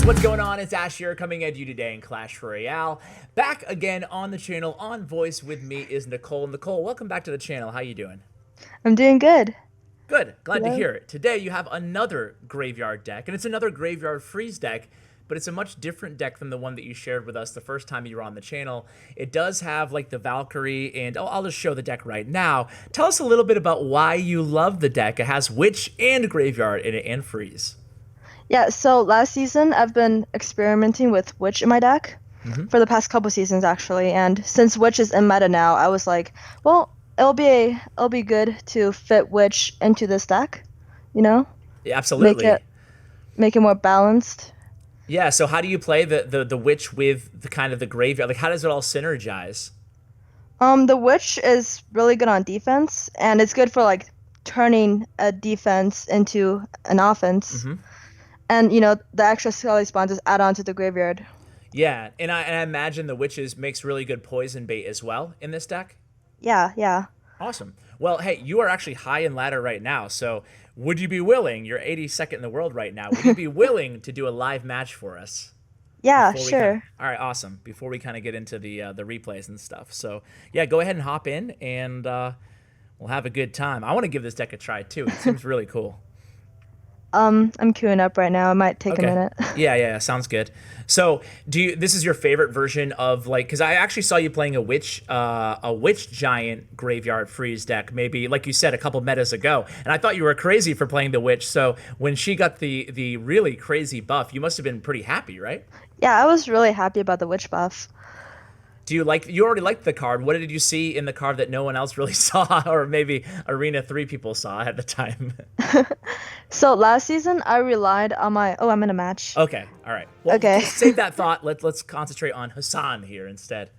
guys, what's going on? It's Ash here coming at you today in Clash Royale. Back again on the channel on voice with me is Nicole. Nicole, welcome back to the channel. How you doing? I'm doing good. Good. Glad to Hello. hear it. Today you have another graveyard deck, and it's another graveyard freeze deck, but it's a much different deck than the one that you shared with us the first time you were on the channel. It does have like the Valkyrie, and I'll just show the deck right now. Tell us a little bit about why you love the deck. It has Witch and Graveyard in it and freeze. Yeah, so last season I've been experimenting with Witch in my deck for the past couple seasons actually, and since Witch is in meta now, I was like, well, it'll be good to fit Witch into this deck, you know? Yeah, Make absolutely. it more balanced. Yeah, so how do you play the Witch with the kind of the Graveyard? Like, how does it all synergize? The Witch is really good on defense, and it's good for like turning a defense into an offense. And the extra Skelly Spawn just add on to the graveyard. Yeah, and I imagine the Witches makes really good poison bait as well in this deck. Yeah, yeah. Awesome. Well, hey, you are actually high in ladder right now, so would you be willing? You're 82nd in the world right now. Would you be willing to do a live match for us? Yeah, Before we kinda, sure. all right, awesome. Before we kind of get into the replays and stuff, so yeah, go ahead and hop in, and we'll have a good time. I want to give this deck a try too. It seems really cool. I'm queuing up right now. It might take a Okay. minute. Yeah, sounds good. So, this is your favorite version of like, because I actually saw you playing a witch giant graveyard freeze deck, maybe like you said a couple metas ago, and I thought you were crazy for playing the witch. So when she got the really crazy buff, you must have been pretty happy, right? Yeah, I was really happy about the witch buff. Do you already liked the card? What did you see in the card that no one else really saw, or maybe Arena 3 people saw at the time? So last season I relied on my oh, I'm in a match. Okay, all right. Well, Okay. save that thought. Let's concentrate on Hassan here instead.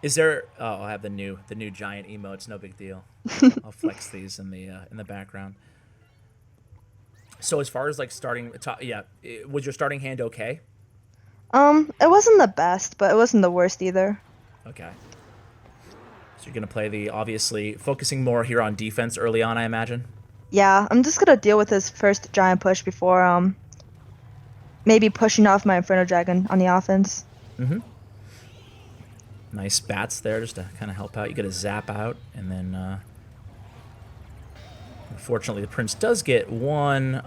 Is there? Oh, I have the new giant emotes. No big deal. I'll flex these in the background. So as far as like starting, yeah, was your starting hand okay? It wasn't the best, but it wasn't the worst either. Okay. So you're gonna play the obviously focusing more here on defense early on, I imagine. Yeah, I'm just gonna deal with his first giant push before maybe pushing off my Inferno Dragon on the offense. Nice bats there just to kind of help out. You get a zap out, and then unfortunately the Prince does get one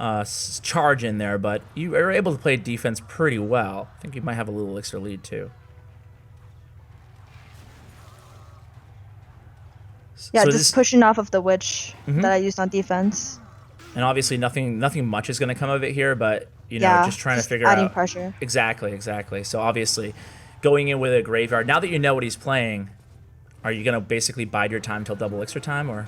charge in there, but you are able to play defense pretty well. I think you might have a little extra lead too. Yeah, So just pushing off of the witch that I used on defense. and obviously nothing much is going to come of it here, but Yeah, just trying to figure adding out pressure. exactly. So obviously going in with a graveyard. Now that you know what he's playing, are you going to basically bide your time till double extra time, or?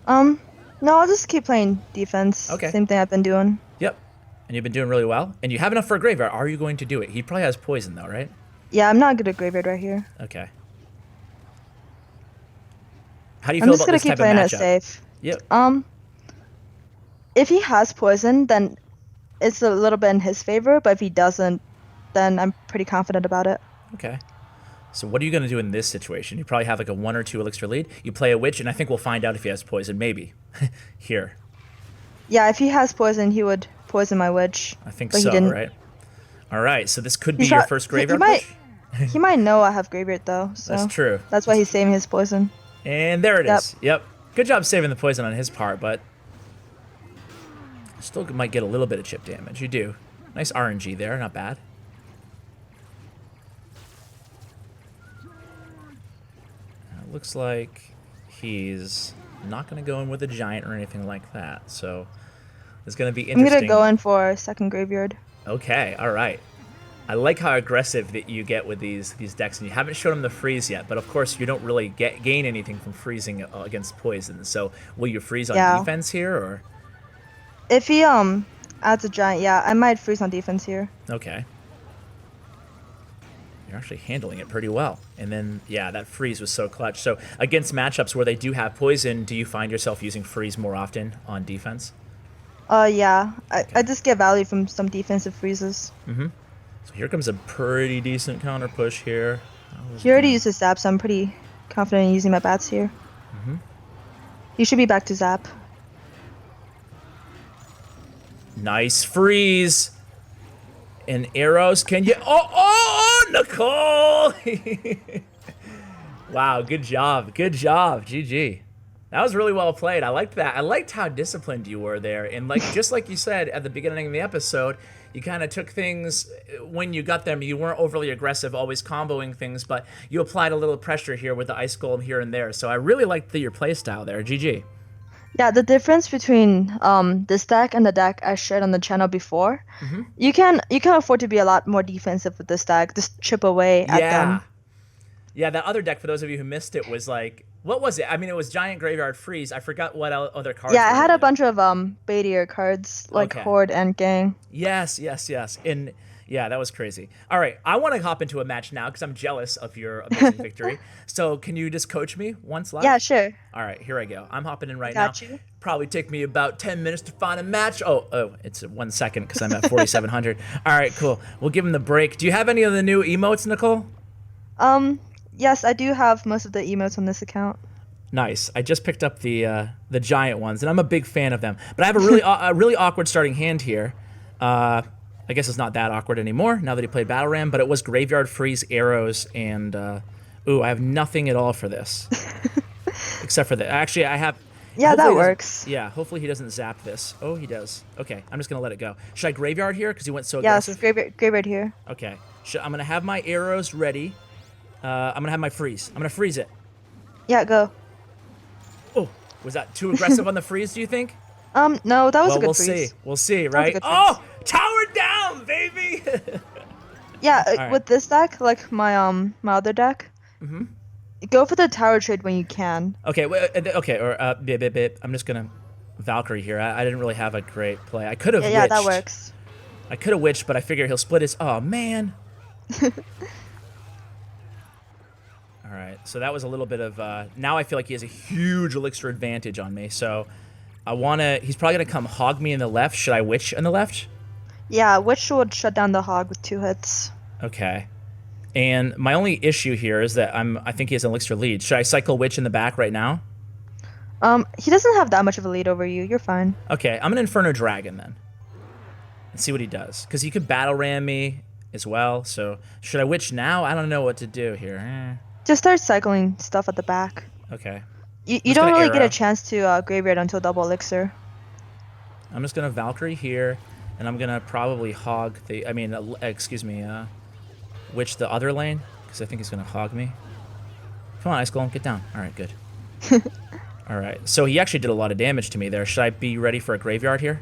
No, I'll just keep playing defense. Okay. Same thing I've been doing. Yep. And you've been doing really well, and you have enough for a graveyard. Are you going to do it? He probably has poison though, right? Yeah, I'm not good at graveyard right here. Okay. How do you I'm feel just about gonna this keep type of playing it matchup? safe. Yep. If he has poison, then it's a little bit in his favor, but if he doesn't, then I'm pretty confident about it. Okay. So what are you going to do in this situation? You probably have like a 1 or 2 elixir lead. You play a witch, and I think we'll find out if he has poison, maybe. Here. Yeah, if he has poison, he would poison my witch. I think but he so, didn't. right? All right, so this could be He's your not- first he graveyard might- push? He might know I have graveyard though, so That's true. that's why he's saving his poison. And there it Yep. is. Yep. Good job saving the poison on his part, but still might get a little bit of chip damage. You do. Nice RNG there, not bad. It looks like he's not going to go in with a giant or anything like that, so it's going to be I'm interesting. gonna go in for second graveyard. Okay, all right. I like how aggressive that you get with these decks, and you haven't shown him the freeze yet, but of course you don't really gain anything from freezing against poison. So will you freeze on Yeah. defense here, or? If he adds a giant, yeah, I might freeze on defense here. Okay. You're actually handling it pretty well. And then, yeah, that freeze was so clutch. So against matchups where they do have poison, do you find yourself using freeze more often on defense? Yeah, I just get value from some defensive freezes. So here comes a pretty decent counter push here. He already used his zap, so I'm pretty confident in using my bats here. He should be back to zap. Nice freeze. And arrows, can you? Oh, Nicole! Wow, good job. Good job. GG. That was really well played. I liked that. I liked how disciplined you were there. And like just like you said at the beginning of the episode, you kind of took things when you got them. You weren't overly aggressive, always comboing things, but you applied a little pressure here with the ice golem here and there. So I really liked your play style there. GG. Yeah, the difference between this deck and the deck I shared on the channel before, you can afford to be a lot more defensive with this deck. Just chip away at them. Yeah, that other deck, for those of you who missed it, was like, what was it? I mean, it was Giant Graveyard Freeze. I forgot what other cards. Yeah, I had a bunch of baitier cards like Horde and Gang. Yes. And yeah, that was crazy. All right, I want to hop into a match now because I'm jealous of your amazing victory. So can you just coach me once live? Yeah, sure. All right, here I go. I'm hopping in right now. Got you. Probably take me about 10 minutes to find a match. Oh, it's 1 second because I'm at 4,700. All right, cool. We'll give him the break. Do you have any of the new emotes, Nicole? Yes, I do have most of the emotes on this account. Nice. I just picked up the giant ones, and I'm a big fan of them. But I have a really a really awkward starting hand here. I guess it's not that awkward anymore now that he played Battle Ram, but it was Graveyard Freeze, Arrows, and I have nothing at all for this. Except for that. Actually, I have... Yeah, that works. Yeah, hopefully he doesn't zap this. Oh, he does. Okay, I'm just going to let it go. Should I Graveyard here because he went so aggressive? Yes, graveyard here. Okay. I'm going to have my arrows ready. I'm going to have my freeze. I'm going to freeze it. Yeah, go. Oh, was that too aggressive on the freeze, do you think? No, that was a good freeze. We'll see. We'll see, right? Oh, tower down, baby! Yeah, right. With this deck, like my other deck, go for the tower trade when you can. Okay, I'm just going to Valkyrie here. I didn't really have a great play. I could have witched. Yeah, that works. I could have witched, but I figure he'll split his... Oh, man. All right, so that was a little bit of... now I feel like he has a huge elixir advantage on me, so I want to... He's probably going to come hog me in the left. Should I witch in the left? Yeah, witch would shut down the hog with 2 hits. Okay. And my only issue here is that I think he has an elixir lead. Should I cycle witch in the back right now? He doesn't have that much of a lead over you. You're fine. Okay, I'm an Inferno Dragon then. Let's see what he does. Because he could Battle Ram me as well, so... Should I witch now? I don't know what to do here. Just start cycling stuff at the back. Okay. You don't really get a chance to graveyard until double elixir. I'm just going to Valkyrie here, and I'm going to probably hog the... witch the other lane, because I think he's going to hog me. Come on, Ice Golem, get down. All right, good. All right, so he actually did a lot of damage to me there. Should I be ready for a graveyard here?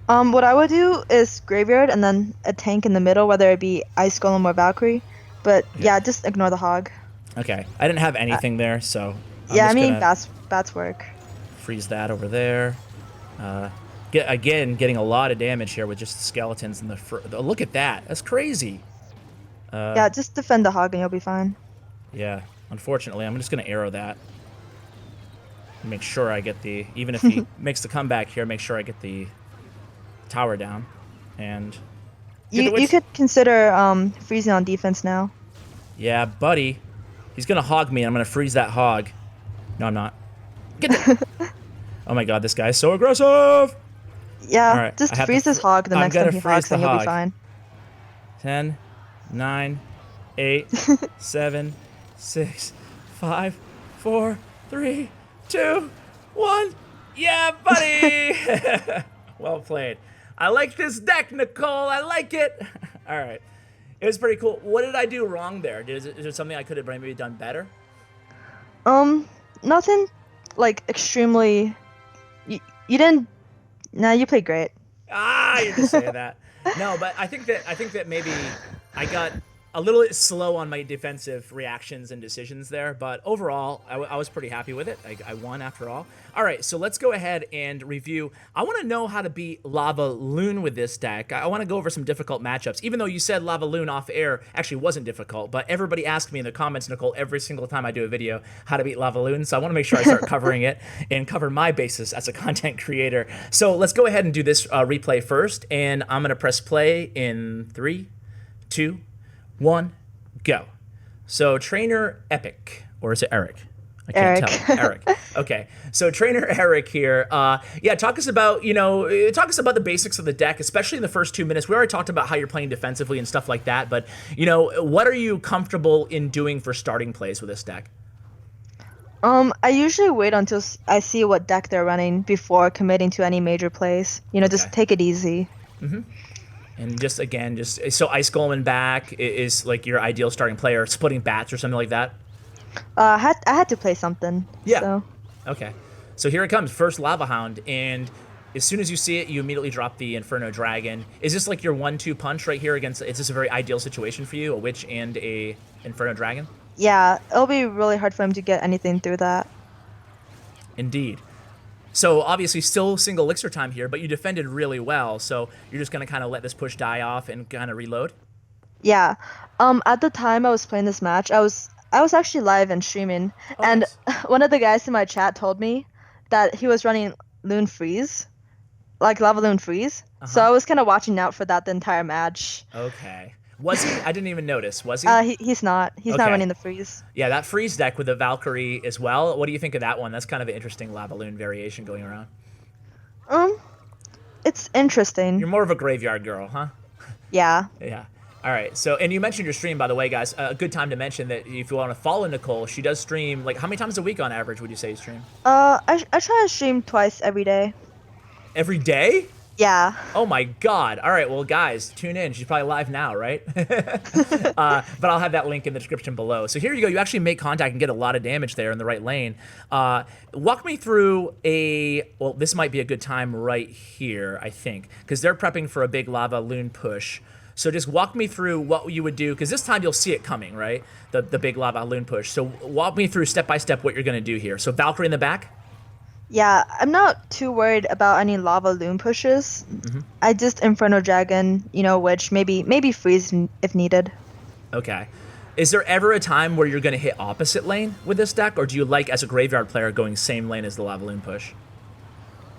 What I would do is graveyard and then a tank in the middle, whether it be Ice Golem or Valkyrie. But yeah, just ignore the hog. Okay, I didn't have anything there, so... bats work. Freeze that over there. Getting a lot of damage here with just the skeletons and the... Look at that, that's crazy. Yeah, just defend the hog and you'll be fine. Yeah, unfortunately, I'm just going to arrow that. Make sure I get the... Even if he makes the comeback here, make sure I get the tower down. And... You could consider freezing on defense now. Yeah, buddy. He's going to hog me, and I'm going to freeze that hog. No, I'm not. Get there. Oh my god, this guy is so aggressive! Yeah, right, just freeze this hog the next time he hogs, and you'll be fine. 10, 9, 8, 7, 6, 5, 4, 3, 2, 1. Yeah, buddy! Well played. I like this deck, Nicole. I like it. All right. It was pretty cool. What did I do wrong there? Is there something I could have maybe done better? Nothing like extremely... You didn't... No, you played great. You're just saying that. No, but I think that maybe I got a little bit slow on my defensive reactions and decisions there, but overall, I was pretty happy with it. I won after all. All right, so let's go ahead and review. I want to know how to beat LavaLoon with this deck. I want to go over some difficult matchups, even though you said LavaLoon off air actually wasn't difficult, but everybody asked me in the comments, Nicole, every single time I do a video, how to beat LavaLoon, so I want to make sure I start covering it and cover my basis as a content creator. So let's go ahead and do this replay first, and I'm going to press play in 3, 2, 1, go. So trainer Epic, or is it Eric? I can't Eric. tell. Eric. Okay. So trainer Eric here. Yeah, talk us about, talk us about the basics of the deck, especially in the first 2 minutes. We already talked about how you're playing defensively and stuff like that, but, what are you comfortable in doing for starting plays with this deck? I usually wait until I see what deck they're running before committing to any major plays. Just take it easy. And just, again, so Ice Golem back is like your ideal starting player, splitting bats or something like that? I had to play something. Yeah. So. Okay. So here it comes, first Lava Hound, and as soon as you see it, you immediately drop the Inferno Dragon. Is this like your 1-2 punch right here against, is this a very ideal situation for you, a Witch and a Inferno Dragon? Yeah, it'll be really hard for him to get anything through that. Indeed. So obviously still single elixir time here, but you defended really well, so you're just going to kind of let this push die off and kind of reload? Yeah. At the time I was playing this match, I was actually live and streaming, and nice. one of the guys in my chat told me that he was running Loon Freeze, like LavaLoon Freeze. So I was kind of watching out for that the entire match. Okay. Was he? I didn't even notice. Was he? He's not. He's not running the Freeze. Yeah, that Freeze deck with the Valkyrie as well. What do you think of that one? That's kind of an interesting LavaLoon variation going around. It's interesting. You're more of a graveyard girl, huh? Yeah. Yeah. All right. So, and you mentioned your stream, by the way, guys. A good time to mention that if you want to follow Nicole, she does stream, like, how many times a week on average would you say you stream? I try to stream twice every day. Every day? Yeah. Oh my God. All right. Well, guys, tune in. She's probably live now, right? But I'll have that link in the description below. So here you go. You actually make contact and get a lot of damage there in the right lane. Walk me through well, this might be a good time right here, I think, because they're prepping for a big LavaLoon push. So just walk me through what you would do, because this time you'll see it coming, right? The big LavaLoon push. So walk me through step by step what you're going to do here. So Valkyrie in the back? Yeah, I'm not too worried about any LavaLoon pushes. I just Inferno Dragon, Witch, maybe Freeze if needed. Okay. Is there ever a time where you're going to hit opposite lane with this deck, or do you like, as a graveyard player, going same lane as the LavaLoon push?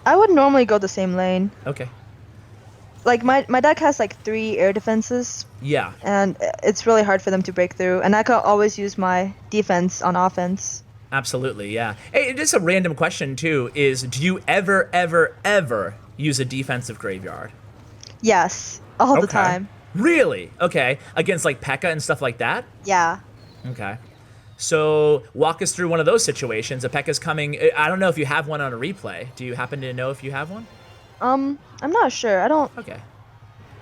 I would normally go the same lane. Okay. Like, my deck has, like, 3 air defenses. Yeah. And it's really hard for them to break through. And I can always use my defense on offense. Absolutely, yeah. Hey, just a random question, too, is do you ever use a defensive graveyard? Yes, all the time. Really? Okay. Against, like, P.E.K.K.A. and stuff like that? Yeah. Okay. So walk us through one of those situations. A P.E.K.K.A.'s coming. I don't know if you have one on a replay. Do you happen to know if you have one? I'm not sure. I don't... Okay.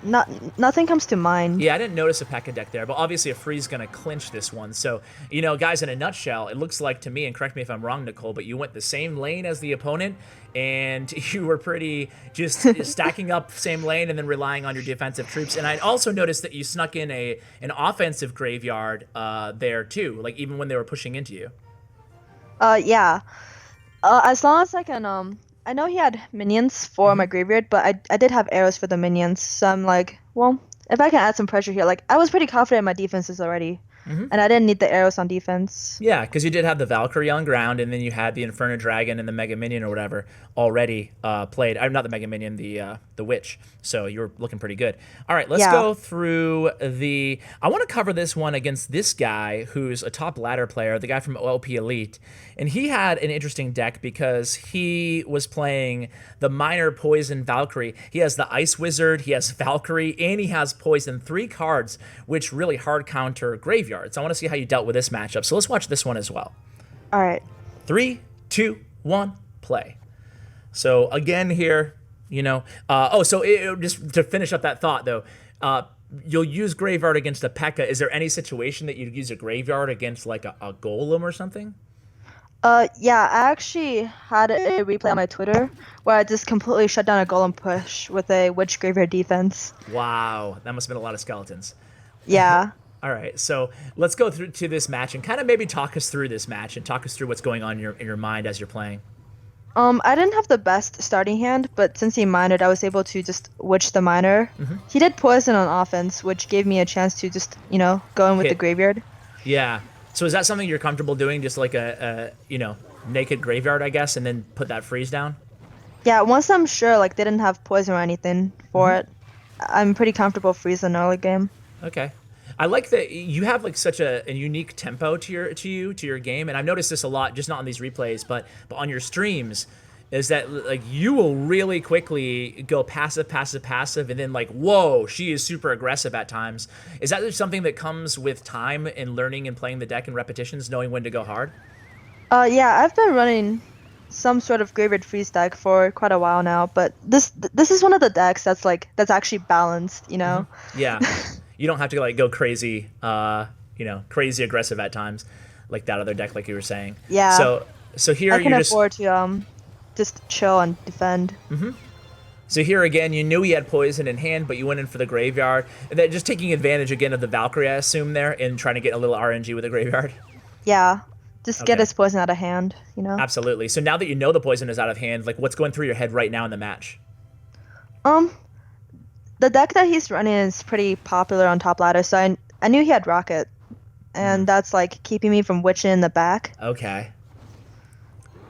Nothing comes to mind. Yeah, I didn't notice a P.E.K.K.A. deck there, but obviously a Freeze going to clinch this one. So, guys, in a nutshell, it looks like to me, and correct me if I'm wrong, Nicole, but you went the same lane as the opponent, and you were pretty just stacking up same lane and then relying on your defensive troops. And I also noticed that you snuck in an offensive graveyard there, too, like even when they were pushing into you. Yeah. As long as I can, I know he had minions for my graveyard, but I did have arrows for the minions, so I'm like, well, if I can add some pressure here, like, I was pretty confident in my defenses already, and I didn't need the arrows on defense. Yeah, because you did have the Valkyrie on ground, and then you had the Inferno Dragon and the Mega Minion or whatever already played. Not the Mega Minion, the Witch. So you were looking pretty good. All right, let's go through I want to cover this one against this guy who's a top ladder player, the guy from OLP Elite. And he had an interesting deck because he was playing the Minor Poison Valkyrie. He has the Ice Wizard, he has Valkyrie, and he has Poison. 3 cards, which really hard counter graveyards. I want to see how you dealt with this matchup. So let's watch this one as well. All right. 3, 2, 1, play. So again here, just to finish up that thought though, you'll use graveyard against a P.E.K.K.A. Is there any situation that you'd use a graveyard against like a golem or something? Yeah, I actually had a replay on my Twitter where I just completely shut down a golem push with a Witch graveyard defense. Wow, that must have been a lot of skeletons. Yeah. All right, so let's go through to this match and kind of maybe talk us through this match and talk us through what's going on in your mind as you're playing. I didn't have the best starting hand, but since he minored, I was able to just Witch the miner. He did Poison on offense, which gave me a chance to just, go in with the graveyard. Yeah. So is that something you're comfortable doing, just like a naked graveyard, I guess, and then put that Freeze down? Yeah, once I'm sure, like, they didn't have Poison or anything for it, I'm pretty comfortable freezing early game. Okay. I like that you have like such a unique tempo to your game, and I've noticed this a lot, just not on these replays, but on your streams, is that like you will really quickly go passive, passive, passive, and then like, whoa, she is super aggressive at times. Is that something that comes with time and learning and playing the deck and repetitions, knowing when to go hard? Yeah, I've been running some sort of graveyard freeze deck for quite a while now, but this is one of the decks that's actually balanced, you know? Yeah. You don't have to like go crazy, crazy aggressive at times, like that other deck, like you were saying. Yeah. So here I can you afford to just chill and defend. So here again, you knew he had poison in hand, but you went in for the graveyard, and then just taking advantage again of the Valkyrie, I assume there, and trying to get a little RNG with the graveyard. Yeah. Just get his poison out of hand, you know? Absolutely. So now that you know the poison is out of hand, like what's going through your head right now in the match? The deck that he's running is pretty popular on top ladder, so I knew he had Rocket, and that's like keeping me from witching in the back. Okay.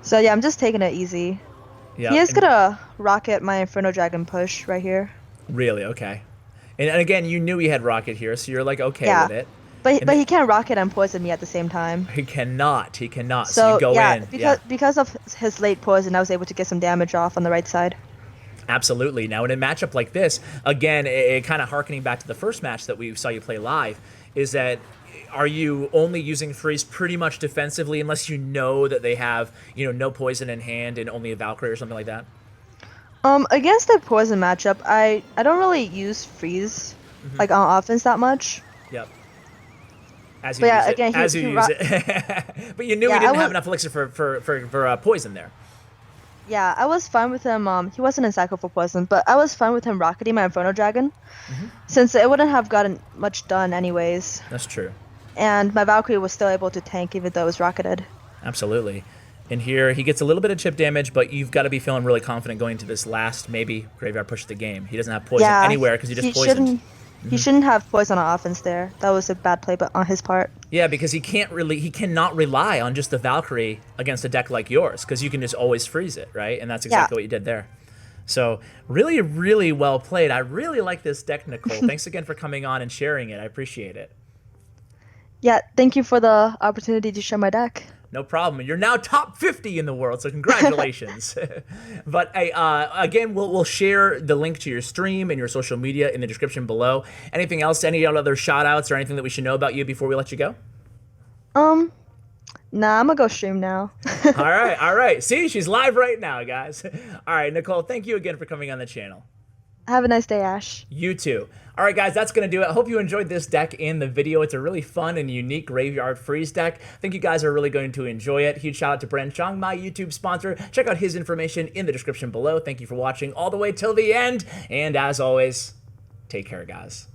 So yeah, I'm just taking it easy. Yeah. He is gonna Rocket my Inferno Dragon push right here. Really? Okay. And again, you knew he had Rocket here, so you're like okay with it. But he can't Rocket and poison me at the same time. He cannot. He cannot. So you go in. Because of his late poison, I was able to get some damage off on the right side. Absolutely. Now, in a matchup like this, again, it kind of harkening back to the first match that we saw you play live, is that are you only using freeze pretty much defensively unless you know that they have, no poison in hand and only a Valkyrie or something like that? Against the poison matchup, I don't really use freeze like on offense that much. Yep. As you use it. But you knew he didn't have enough elixir for poison there. Yeah, I was fine with him. He wasn't in cycle for poison, but I was fine with him rocketing my Inferno Dragon, since it wouldn't have gotten much done anyways. That's true. And my Valkyrie was still able to tank even though it was rocketed. Absolutely. And here he gets a little bit of chip damage, but you've got to be feeling really confident going to this last maybe graveyard push of the game. He doesn't have poison anywhere because he just poisoned. He shouldn't have poison on offense there. That was a bad play, but on his part. Yeah, because he cannot rely on just the Valkyrie against a deck like yours, because you can just always freeze it, right? And that's exactly what you did there. So really, really well played. I really like this deck, Nicole. Thanks again for coming on and sharing it. I appreciate it. Yeah, thank you for the opportunity to share my deck. No problem. You're now top 50 in the world, so congratulations. But again, we'll share the link to your stream and your social media in the description below. Anything else, any other shout-outs or anything that we should know about you before we let you go? Nah, I'm gonna go stream now. All right. See, she's live right now, guys. All right, Nicole, thank you again for coming on the channel. Have a nice day, Ash. You too. All right, guys, that's going to do it. I hope you enjoyed this deck and the video. It's a really fun and unique graveyard freeze deck. I think you guys are really going to enjoy it. Huge shout out to Bren Chong, my YouTube sponsor. Check out his information in the description below. Thank you for watching all the way till the end. And as always, take care, guys.